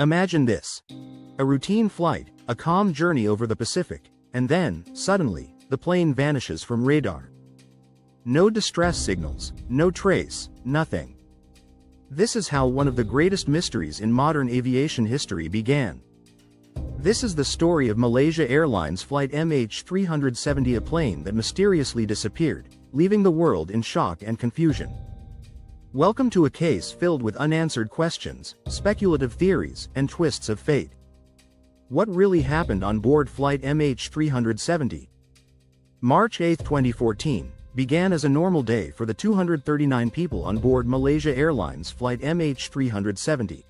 Imagine this. A routine flight, a calm journey over the Pacific, and then, suddenly, the plane vanishes from radar. No distress signals, no trace, nothing. This is how one of the greatest mysteries in modern aviation history began. This is the story of Malaysia Airlines Flight MH370, a plane that mysteriously disappeared, leaving the world in shock and confusion. Welcome to a case filled with unanswered questions, speculative theories, and twists of fate. What really happened on board Flight MH370? March 8, 2014, began as a normal day for the 239 people on board Malaysia Airlines Flight MH370.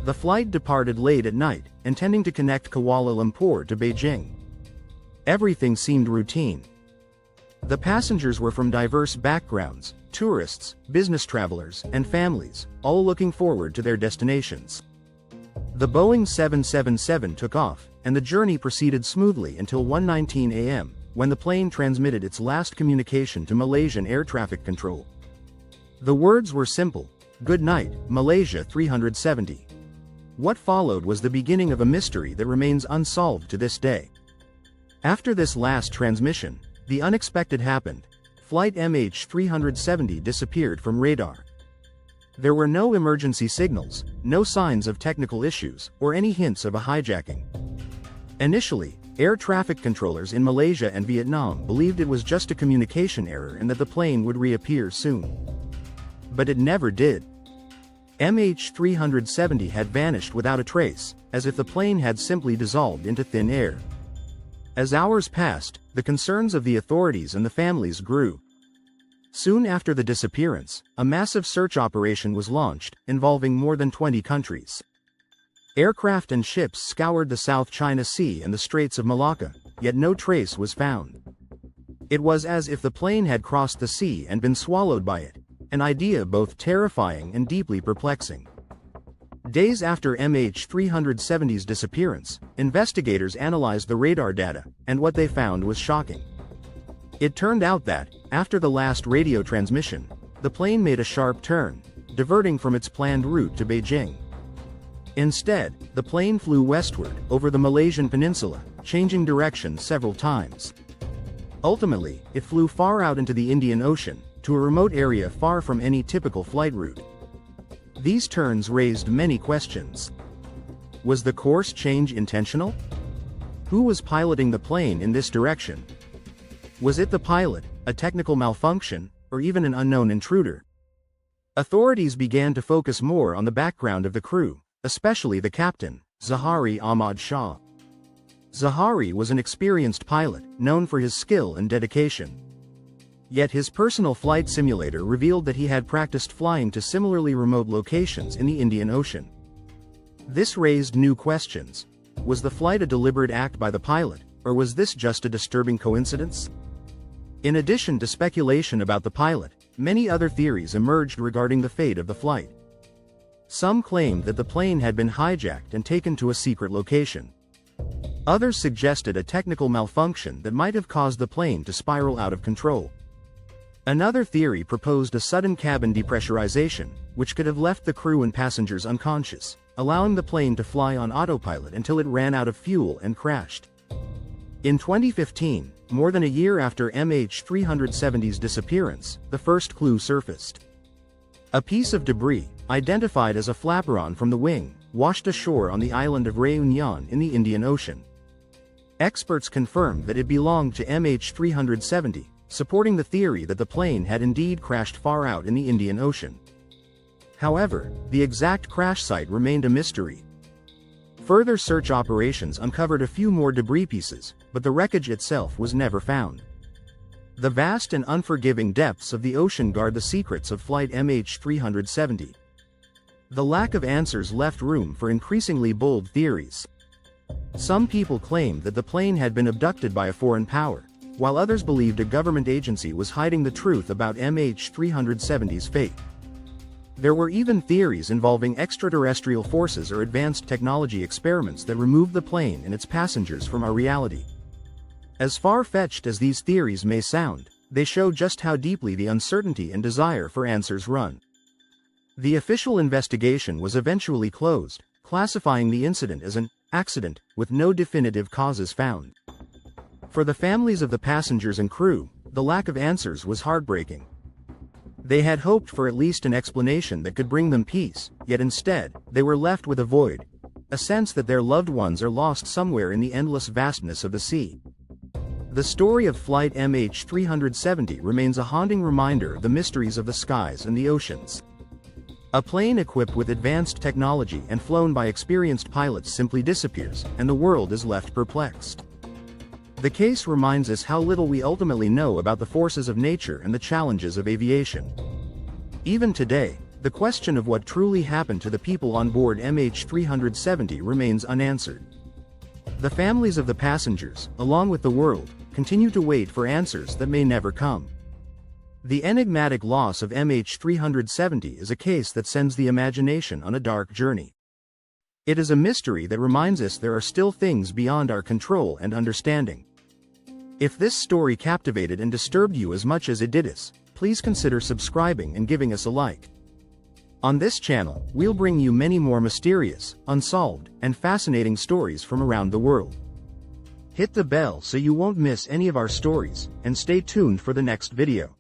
The flight departed late at night, intending to connect Kuala Lumpur to Beijing. Everything seemed routine. The passengers were from diverse backgrounds: tourists, business travelers, and families, all looking forward to their destinations. The Boeing 777 took off, and the journey proceeded smoothly until 1:19 a.m., when the plane transmitted its last communication to Malaysian Air Traffic Control. The words were simple: "Good night, Malaysia 370. What followed was the beginning of a mystery that remains unsolved to this day. After this last transmission, the unexpected happened. Flight MH370 disappeared from radar. There were no emergency signals, no signs of technical issues, or any hints of a hijacking. Initially, air traffic controllers in Malaysia and Vietnam believed it was just a communication error and that the plane would reappear soon. But it never did. MH370 had vanished without a trace, as if the plane had simply dissolved into thin air. As hours passed, the concerns of the authorities and the families grew. Soon after the disappearance, a massive search operation was launched, involving more than 20 countries. Aircraft and ships scoured the South China Sea and the Straits of Malacca, yet no trace was found. It was as if the plane had crossed the sea and been swallowed by it, an idea both terrifying and deeply perplexing. Days after MH370's disappearance, investigators analyzed the radar data, and what they found was shocking. It turned out that, after the last radio transmission, the plane made a sharp turn, diverting from its planned route to Beijing. Instead, the plane flew westward, over the Malaysian peninsula, changing direction several times. Ultimately, it flew far out into the Indian Ocean, to a remote area far from any typical flight route. These turns raised many questions. Was the course change intentional? Who was piloting the plane in this direction? Was it the pilot, a technical malfunction, or even an unknown intruder? Authorities began to focus more on the background of the crew, especially the captain, Zahari Ahmad Shah. Zahari was an experienced pilot, known for his skill and dedication. Yet his personal flight simulator revealed that he had practiced flying to similarly remote locations in the Indian Ocean. This raised new questions. Was the flight a deliberate act by the pilot, or was this just a disturbing coincidence? In addition to speculation about the pilot, many other theories emerged regarding the fate of the flight. Some claimed that the plane had been hijacked and taken to a secret location. Others suggested a technical malfunction that might have caused the plane to spiral out of control. Another theory proposed a sudden cabin depressurization, which could have left the crew and passengers unconscious, allowing the plane to fly on autopilot until it ran out of fuel and crashed. In 2015, more than a year after MH370's disappearance, the first clue surfaced. A piece of debris, identified as a flaperon from the wing, washed ashore on the island of Réunion in the Indian Ocean. Experts confirmed that it belonged to MH370, supporting the theory that the plane had indeed crashed far out in the Indian Ocean. However, the exact crash site remained a mystery. Further search operations uncovered a few more debris pieces, but the wreckage itself was never found. The vast and unforgiving depths of the ocean guard the secrets of Flight MH370. The lack of answers left room for increasingly bold theories. Some people claimed that the plane had been abducted by a foreign power, while others believed a government agency was hiding the truth about MH370's fate. There were even theories involving extraterrestrial forces or advanced technology experiments that removed the plane and its passengers from our reality. As far-fetched as these theories may sound, they show just how deeply the uncertainty and desire for answers run. The official investigation was eventually closed, classifying the incident as an accident with no definitive causes found. For the families of the passengers and crew, the lack of answers was heartbreaking. They had hoped for at least an explanation that could bring them peace, yet instead, they were left with a void, a sense that their loved ones are lost somewhere in the endless vastness of the sea. The story of Flight MH370 remains a haunting reminder of the mysteries of the skies and the oceans. A plane equipped with advanced technology and flown by experienced pilots simply disappears, and the world is left perplexed. The case reminds us how little we ultimately know about the forces of nature and the challenges of aviation. Even today, the question of what truly happened to the people on board MH370 remains unanswered. The families of the passengers, along with the world, continue to wait for answers that may never come. The enigmatic loss of MH370 is a case that sends the imagination on a dark journey. It is a mystery that reminds us there are still things beyond our control and understanding. If this story captivated and disturbed you as much as it did us, please consider subscribing and giving us a like. On this channel, we'll bring you many more mysterious, unsolved, and fascinating stories from around the world. Hit the bell so you won't miss any of our stories, and stay tuned for the next video.